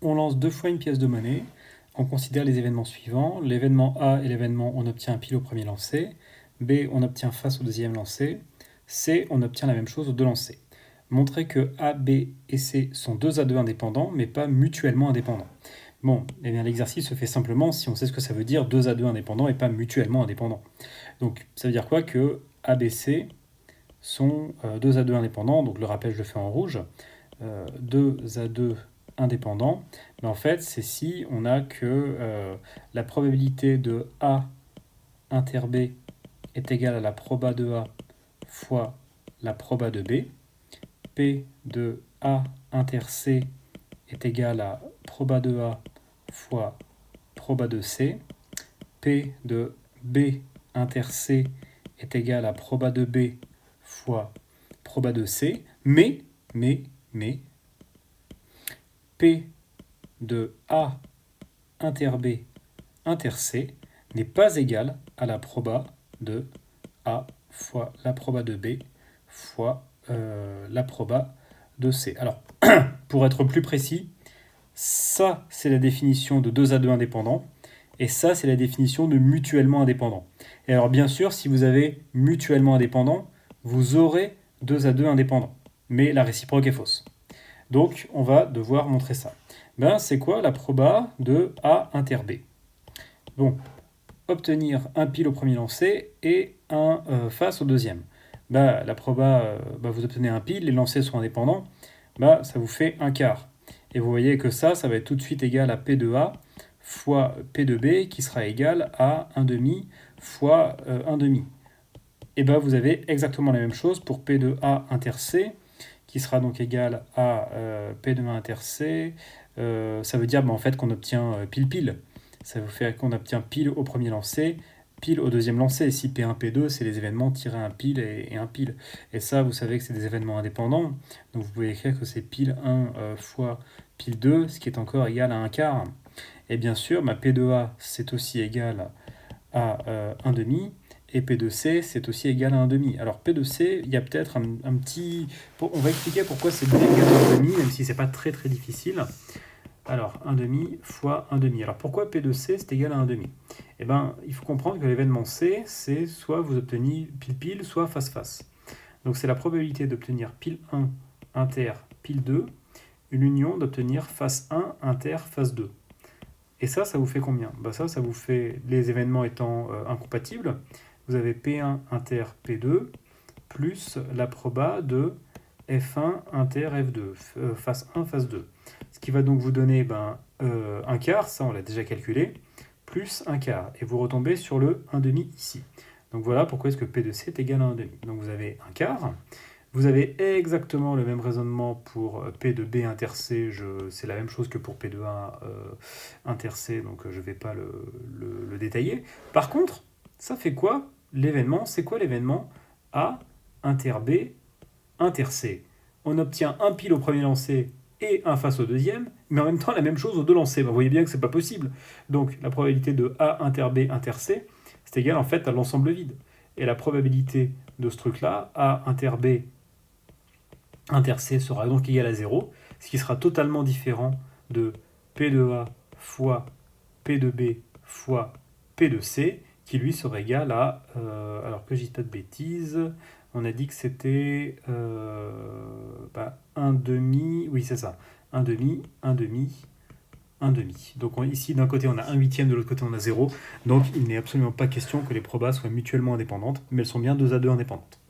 On lance 2 fois une pièce de monnaie. On considère les événements suivants. L'événement A est l'événement on obtient un pile au premier lancer. B, on obtient face au deuxième lancer. C, on obtient la même chose aux deux lancers. Montrer que A, B et C sont 2 à 2 indépendants, mais pas mutuellement indépendants. Bon, eh bien l'exercice se fait simplement si on sait ce que ça veut dire 2 à 2 indépendants et pas mutuellement indépendants. Donc ça veut dire quoi? Que A, B, C sont 2 à 2 indépendants, donc le rappel je le fais en rouge, 2 à 2 indépendants, mais en fait c'est si on a que la probabilité de A inter B est égale à la proba de A fois la proba de B, P de A inter C est égal à proba de A fois proba de C, P de B inter C est égal à proba de B fois proba de C, mais, P de A inter B inter C n'est pas égal à la proba de A fois la proba de B fois la proba de C. Alors, pour être plus précis, ça, c'est la définition de 2 à 2 indépendants, et ça, c'est la définition de mutuellement indépendant. Et alors, bien sûr, si vous avez mutuellement indépendant, vous aurez 2 à 2 indépendants, mais la réciproque est fausse. Donc, on va devoir montrer ça. Ben, c'est quoi la proba de A inter B? Bon, obtenir un pile au premier lancer et un face au deuxième. Ben, la proba, vous obtenez un pile, les lancers sont indépendants, ben, ça vous fait un quart. Et vous voyez que ça va être tout de suite égal à P de A fois P de B qui sera égal à 1 demi fois 1 demi. Et ben vous avez exactement la même chose pour P de A inter C qui sera donc égal à P de A inter C. Ça veut dire en fait qu'on obtient pile-pile. Ça vous fait qu'on obtient pile au premier lancer, pile au deuxième lancer. Si P1, P2, c'est les événements tirés un pile et un pile. Et ça, vous savez que c'est des événements indépendants. Donc vous pouvez écrire que c'est pile 1 fois pile 2, ce qui est encore égal à un quart. Et bien sûr, P de A, c'est aussi égal à 1 demi. Et P de C, c'est aussi égal à 1 demi. Alors P de C, il y a peut-être un petit... On va expliquer pourquoi c'est bien égal à 1 demi, même si c'est pas très très difficile. Alors, 1 demi fois 1 demi. Alors, pourquoi P de C, c'est égal à 1 demi? Eh bien, il faut comprendre que l'événement C, c'est soit vous obtenez pile-pile, soit face-face. Donc, c'est la probabilité d'obtenir pile 1, inter, pile 2, une union d'obtenir face 1, inter, face 2. Et ça vous fait combien? Ça vous fait, les événements étant incompatibles, vous avez P1, inter, P2, plus la proba de F1, inter, F2, face 1, face 2. Ce qui va donc vous donner un quart, ça on l'a déjà calculé, plus un quart. Et vous retombez sur le 1 demi ici. Donc voilà pourquoi est-ce que P de C est égal à 1 demi. Donc vous avez un quart. Vous avez exactement le même raisonnement pour P de B inter C. C'est la même chose que pour P de A inter C, donc je ne vais pas le détailler. Par contre, ça fait quoi l'événement? C'est quoi l'événement A inter B inter C? On obtient un pile au premier lancer et un face au deuxième, mais en même temps la même chose aux deux lancers. Vous voyez bien que c'est pas possible. Donc la probabilité de A inter B inter C, c'est égal en fait à l'ensemble vide. Et la probabilité de ce truc-là, A inter B inter C, sera donc égale à 0, ce qui sera totalement différent de P de A fois P de B fois P de C, qui lui serait égal à, alors que je dis pas de bêtises, on a dit que c'était 1 demi, oui c'est ça, 1 demi, 1 demi, 1 demi. Donc ici d'un côté on a 1 huitième, de l'autre côté on a 0, donc il n'est absolument pas question que les probas soient mutuellement indépendantes, mais elles sont bien 2 à 2 indépendantes.